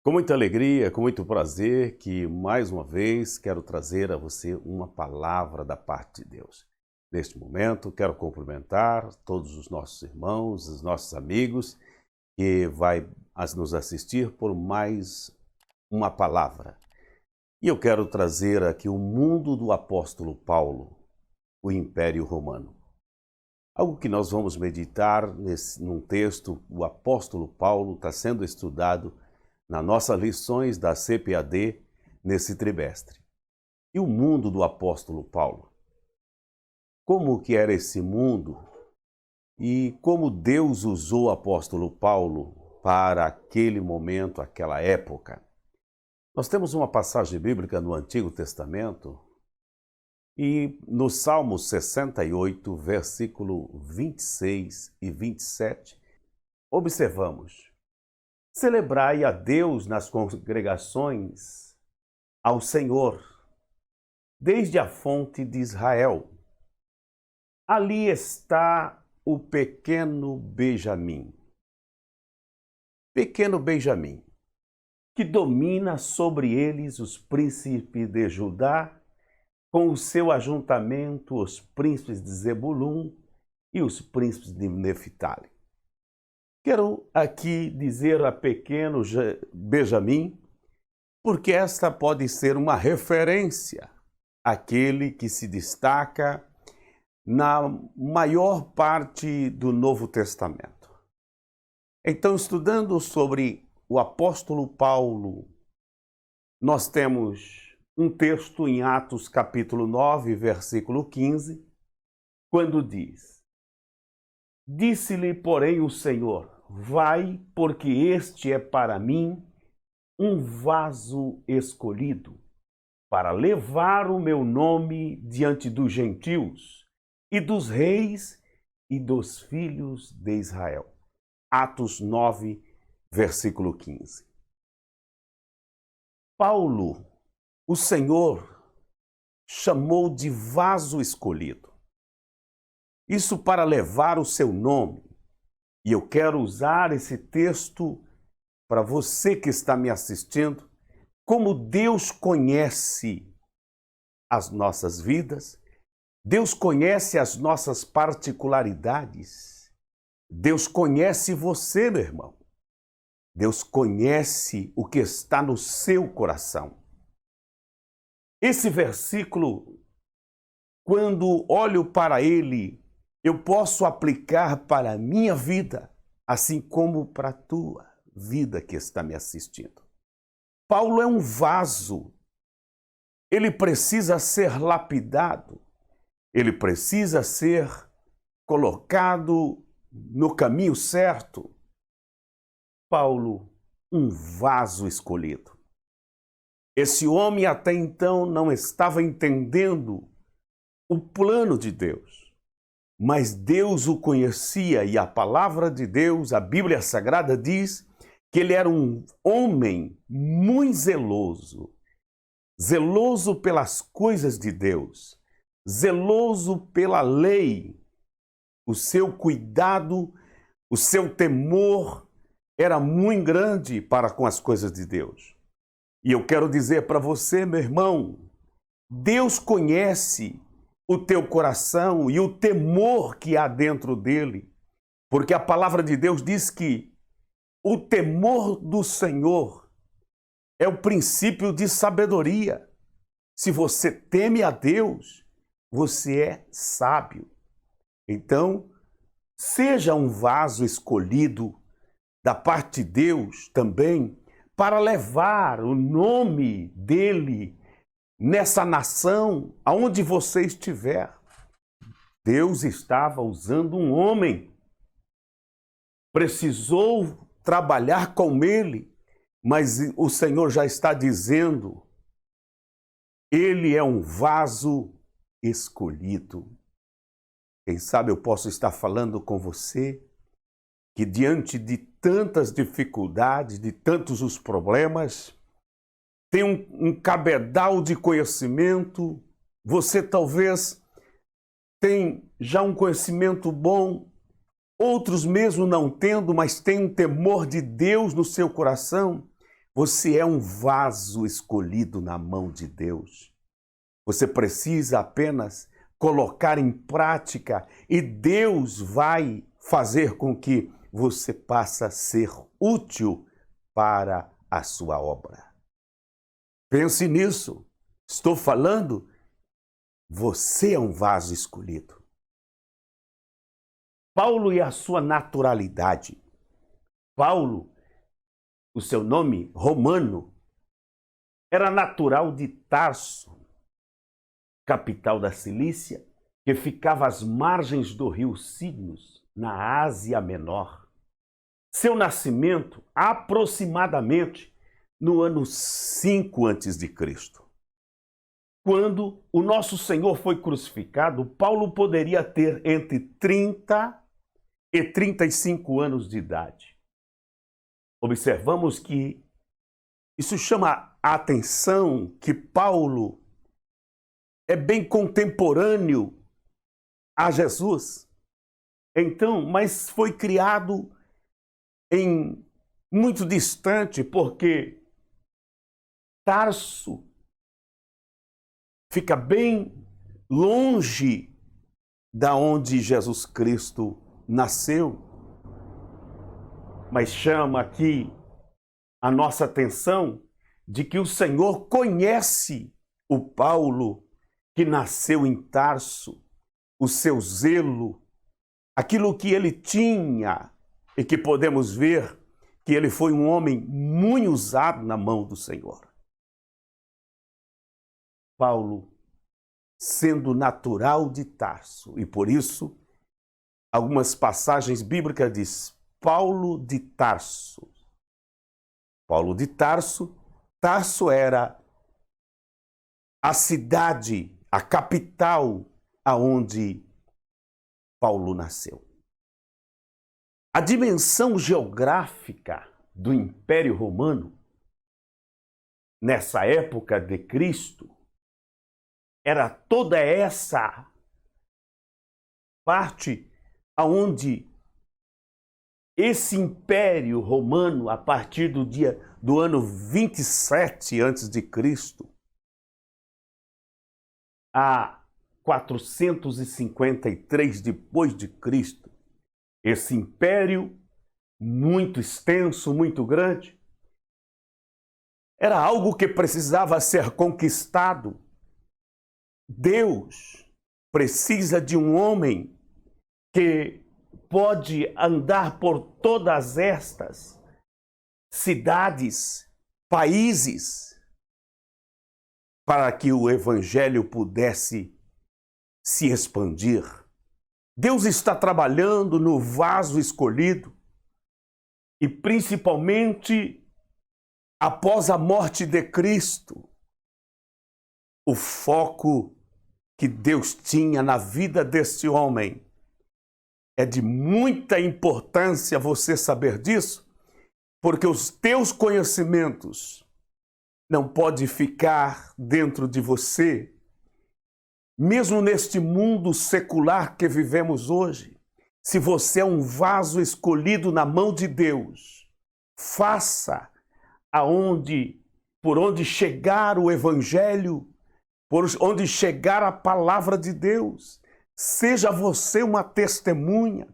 Com muita alegria, com muito prazer, que mais uma vez quero trazer a você uma palavra da parte de Deus. Neste momento, quero cumprimentar todos os nossos irmãos, os nossos amigos, que vai nos assistir por mais uma palavra. E eu quero trazer aqui o mundo do apóstolo Paulo, o Império Romano. Algo que nós vamos meditar num texto, o apóstolo Paulo está sendo estudado nas nossas lições da CPAD nesse trimestre. E o mundo do apóstolo Paulo? Como que era esse mundo e como Deus usou o apóstolo Paulo para aquele momento, aquela época? Nós temos uma passagem bíblica no Antigo Testamento e no Salmo 68, versículo 26 e 27, observamos: celebrai a Deus nas congregações, ao Senhor, desde a fonte de Israel. Ali está o pequeno Benjamim. Pequeno Benjamim, que domina sobre eles os príncipes de Judá, com o seu ajuntamento os príncipes de Zebulum e os príncipes de Neftali. Quero aqui dizer a pequeno Benjamim, porque esta pode ser uma referência àquele que se destaca na maior parte do Novo Testamento. Então, estudando sobre o apóstolo Paulo, nós temos um texto em Atos capítulo 9, versículo 15, quando diz: disse-lhe, porém, o Senhor: vai, porque este é para mim um vaso escolhido, para levar o meu nome diante dos gentios e dos reis e dos filhos de Israel. Atos 9, versículo 15. Paulo, o Senhor, chamou de vaso escolhido. Isso para levar o seu nome. E eu quero usar esse texto para você que está me assistindo, como Deus conhece as nossas vidas, Deus conhece as nossas particularidades, Deus conhece você, meu irmão. Deus conhece o que está no seu coração. Esse versículo, quando olho para ele, eu posso aplicar para a minha vida, assim como para a tua vida que está me assistindo. Paulo é um vaso. Ele precisa ser lapidado. Ele precisa ser colocado no caminho certo. Paulo, um vaso escolhido. Esse homem até então não estava entendendo o plano de Deus. Mas Deus o conhecia e a palavra de Deus, a Bíblia Sagrada diz que ele era um homem muito zeloso. Zeloso pelas coisas de Deus. Zeloso pela lei. O seu cuidado, o seu temor era muito grande para com as coisas de Deus. E eu quero dizer para você, meu irmão, Deus conhece o teu coração e o temor que há dentro dele. Porque a palavra de Deus diz que o temor do Senhor é o princípio de sabedoria. Se você teme a Deus, você é sábio. Então, seja um vaso escolhido da parte de Deus também para levar o nome dele nessa nação, aonde você estiver. Deus estava usando um homem. Precisou trabalhar com ele, mas o Senhor já está dizendo: ele é um vaso escolhido. Quem sabe eu posso estar falando com você que diante de tantas dificuldades, de tantos os problemas, tem um cabedal de conhecimento, você talvez tem já um conhecimento bom, outros mesmo não tendo, mas tem um temor de Deus no seu coração, Você é um vaso escolhido na mão de Deus. Você precisa apenas colocar em prática e Deus vai fazer com que você passe a ser útil para a sua obra. Pense nisso. Estou falando, você é um vaso escolhido. Paulo e a sua naturalidade. Paulo, o seu nome romano, era natural de Tarso, capital da Cilícia, que ficava às margens do rio Cígnos, na Ásia Menor. Seu nascimento, aproximadamente no ano 5 a.C. Quando o nosso Senhor foi crucificado, Paulo poderia ter entre 30 e 35 anos de idade. Observamos que isso chama a atenção que Paulo é bem contemporâneo a Jesus. Então, mas foi criado em muito distante, porque Tarso fica bem longe da onde Jesus Cristo nasceu. Mas chama aqui a nossa atenção de que o Senhor conhece o Paulo que nasceu em Tarso, o seu zelo, aquilo que ele tinha e que podemos ver que ele foi um homem muito usado na mão do Senhor. Paulo, sendo natural de Tarso, e por isso algumas passagens bíblicas diz Paulo de Tarso. Paulo de Tarso, Tarso era a cidade, a capital aonde Paulo nasceu. A dimensão geográfica do Império Romano, nessa época de Cristo, era toda essa parte aonde esse Império Romano, a partir do ano 27 a.C., a 453 depois de Cristo, esse império muito extenso, muito grande, era algo que precisava ser conquistado. Deus precisa de um homem que pode andar por todas estas cidades, países, para que o evangelho pudesse se expandir. Deus está trabalhando no vaso escolhido e principalmente após a morte de Cristo, o foco que Deus tinha na vida desse homem é de muita importância você saber disso, porque os teus conhecimentos não podem ficar dentro de você. Mesmo neste mundo secular que vivemos hoje, se você é um vaso escolhido na mão de Deus, faça por onde chegar o evangelho, por onde chegar a palavra de Deus. Seja você uma testemunha,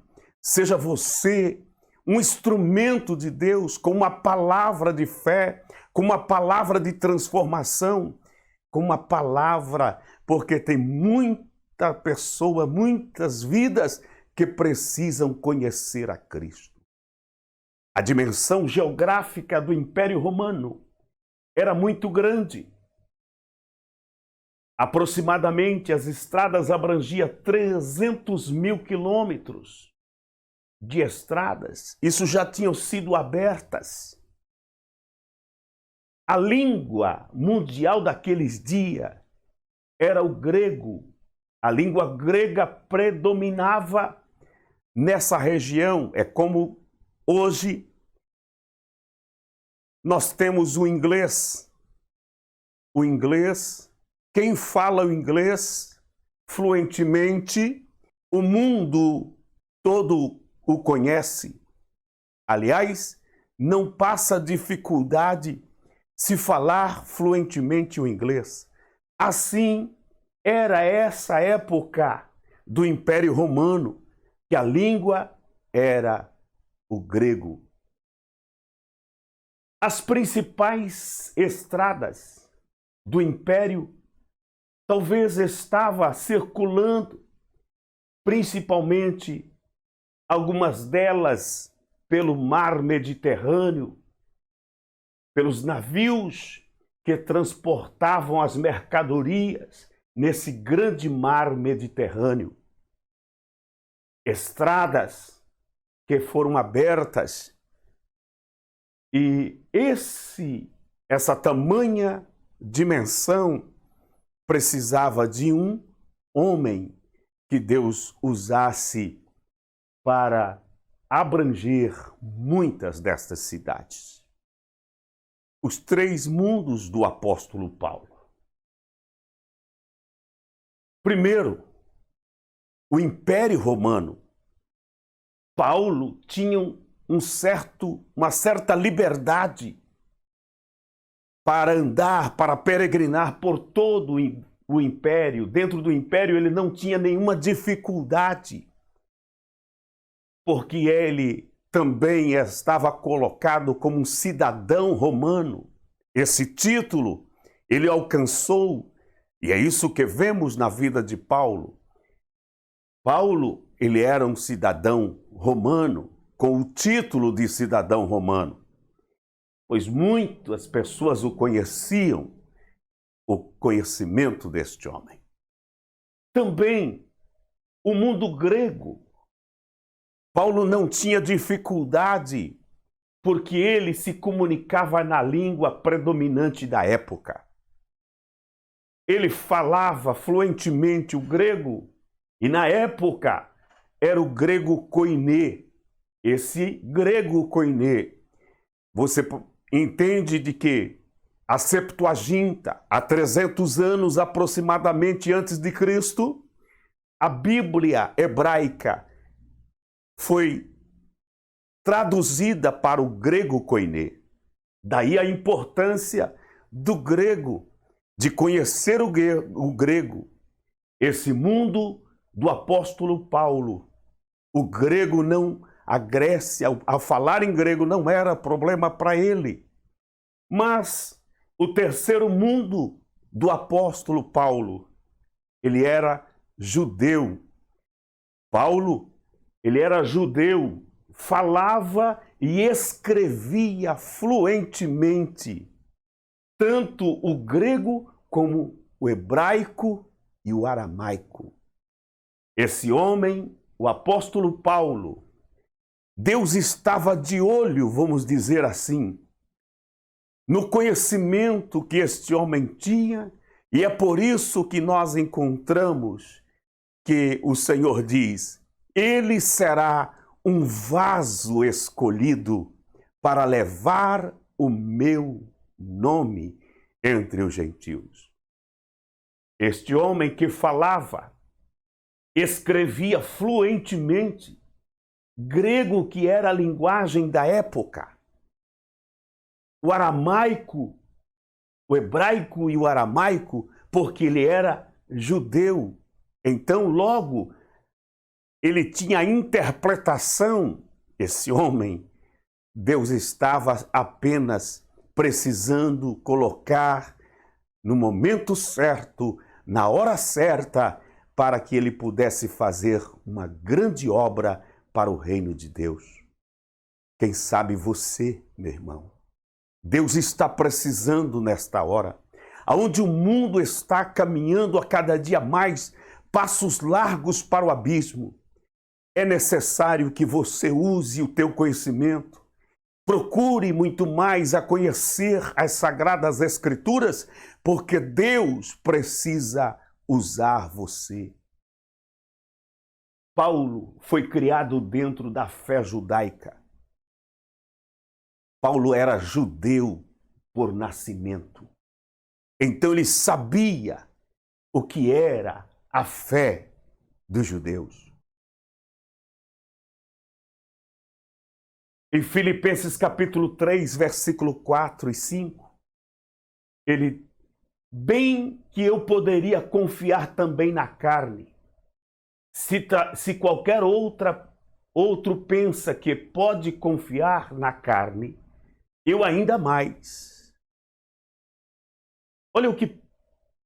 seja você um instrumento de Deus com uma palavra de fé, com uma palavra de transformação, com uma palavra, porque tem muita pessoa, muitas vidas que precisam conhecer a Cristo. A dimensão geográfica do Império Romano era muito grande. Aproximadamente, as estradas abrangiam 300 mil quilômetros de estradas. Isso já tinham sido abertas. A língua mundial daqueles dias era o grego. A língua grega predominava nessa região. É como hoje nós temos o inglês. O inglês, quem fala o inglês fluentemente, o mundo todo o conhece. Aliás, não passa dificuldade se falar fluentemente o inglês. Assim, era essa época do Império Romano, que a língua era o grego. As principais estradas do Império talvez estavam circulando, principalmente algumas delas pelo mar Mediterrâneo, pelos navios que transportavam as mercadorias nesse grande mar Mediterrâneo. Estradas que foram abertas e essa tamanha dimensão precisava de um homem que Deus usasse para abranger muitas destas cidades. Os três mundos do apóstolo Paulo. Primeiro, o Império Romano. Paulo tinha uma certa liberdade para andar, para peregrinar por todo o império. Dentro do império ele não tinha nenhuma dificuldade, porque ele também estava colocado como um cidadão romano. Esse título ele alcançou, e é isso que vemos na vida de Paulo. Paulo, ele era um cidadão romano, com o título de cidadão romano, pois muitas pessoas o conheciam, o conhecimento deste homem. Também o mundo grego. Paulo não tinha dificuldade, porque ele se comunicava na língua predominante da época. Ele falava fluentemente o grego, e na época era o grego koiné. Esse grego koiné, você entende de que a Septuaginta, há 300 anos aproximadamente antes de Cristo, a Bíblia hebraica foi traduzida para o grego koiné. Daí a importância do grego, de conhecer o grego. Esse mundo do apóstolo Paulo, o grego não, a Grécia, ao falar em grego, não era problema para ele. Mas o terceiro mundo do apóstolo Paulo, ele era judeu. Paulo, ele era judeu, falava e escrevia fluentemente tanto o grego como o hebraico e o aramaico. Esse homem, o apóstolo Paulo, Deus estava de olho, vamos dizer assim, no conhecimento que este homem tinha, e é por isso que nós encontramos que o Senhor diz: ele será um vaso escolhido para levar o meu nome entre os gentios. Este homem que falava, escrevia fluentemente grego, que era a linguagem da época, o aramaico, o hebraico e o aramaico, porque ele era judeu. Então, logo, ele tinha a interpretação. Esse homem, Deus estava apenas precisando colocar no momento certo, na hora certa, para que ele pudesse fazer uma grande obra para o reino de Deus. Quem sabe você, meu irmão, Deus está precisando nesta hora, aonde o mundo está caminhando a cada dia mais, passos largos para o abismo. É necessário que você use o teu conhecimento, procure muito mais a conhecer as Sagradas Escrituras, porque Deus precisa usar você. Paulo foi criado dentro da fé judaica. Paulo era judeu por nascimento. Então ele sabia o que era a fé dos judeus. Em Filipenses capítulo 3, versículo 4 e 5, ele, bem que eu poderia confiar também na carne. Se qualquer outro pensa que pode confiar na carne, eu ainda mais. Olha o que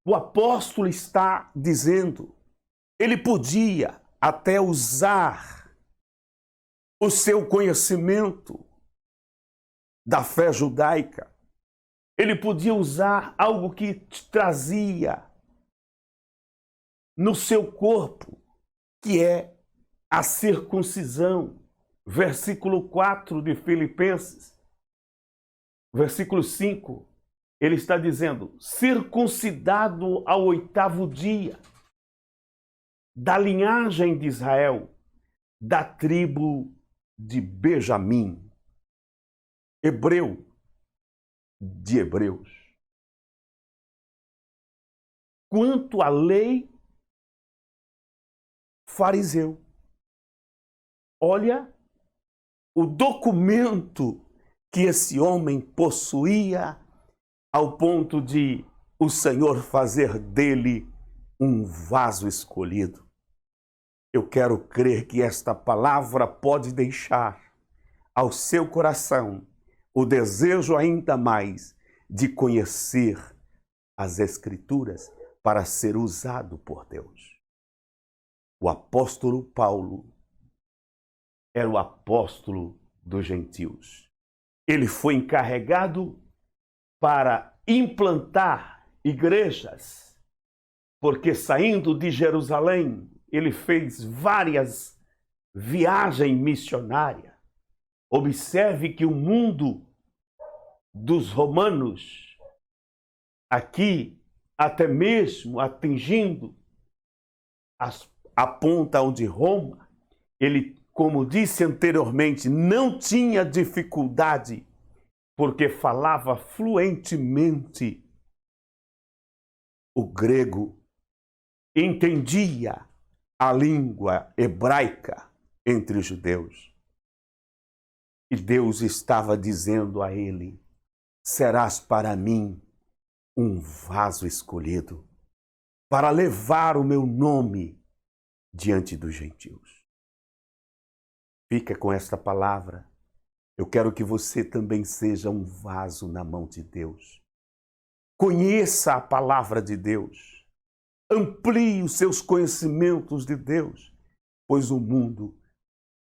o apóstolo está dizendo. Ele podia até usar o seu conhecimento da fé judaica. Ele podia usar algo que trazia no seu corpo, que é a circuncisão. Versículo 4 de Filipenses, versículo 5, ele está dizendo: circuncidado ao 8º dia, da linhagem de Israel, da tribo de Benjamim, hebreu de hebreus. Quanto à lei, fariseu. Olha o documento que esse homem possuía, ao ponto de o Senhor fazer dele um vaso escolhido. Eu quero crer que esta palavra pode deixar ao seu coração o desejo ainda mais de conhecer as Escrituras para ser usado por Deus. O apóstolo Paulo era o apóstolo dos gentios. Ele foi encarregado para implantar igrejas, porque saindo de Jerusalém, ele fez várias viagens missionárias. Observe que o mundo dos romanos, aqui, até mesmo atingindo a ponta onde Roma, ele, como disse anteriormente, não tinha dificuldade, porque falava fluentemente o grego, entendia a língua hebraica entre os judeus. E Deus estava dizendo a ele: serás para mim um vaso escolhido, para levar o meu nome diante dos gentios. Fica com esta palavra. Eu quero que você também seja um vaso na mão de Deus. Conheça a palavra de Deus. Amplie os seus conhecimentos de Deus, pois o mundo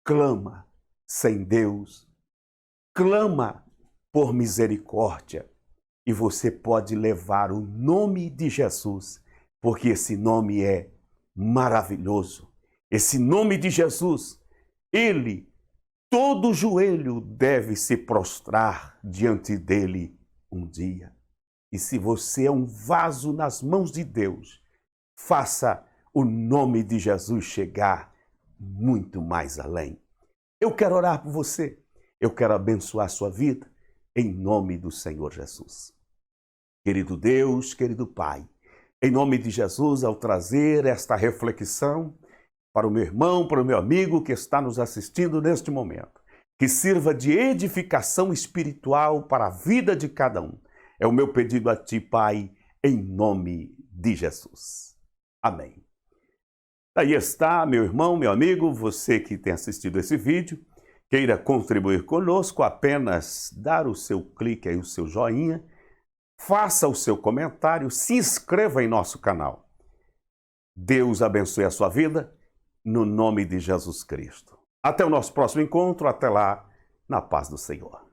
clama sem Deus, clama por misericórdia, e você pode levar o nome de Jesus, porque esse nome é maravilhoso. Esse nome de Jesus, todo joelho deve se prostrar diante dele um dia. E se você é um vaso nas mãos de Deus, faça o nome de Jesus chegar muito mais além. Eu quero orar por você. Eu quero abençoar a sua vida em nome do Senhor Jesus. Querido Deus, querido Pai, em nome de Jesus, ao trazer esta reflexão para o meu irmão, para o meu amigo que está nos assistindo neste momento, que sirva de edificação espiritual para a vida de cada um. É o meu pedido a Ti, Pai, em nome de Jesus. Amém. Aí está, meu irmão, meu amigo, você que tem assistido esse vídeo, queira contribuir conosco, apenas dar o seu clique aí, o seu joinha, faça o seu comentário, se inscreva em nosso canal. Deus abençoe a sua vida, no nome de Jesus Cristo. Até o nosso próximo encontro, até lá, na paz do Senhor.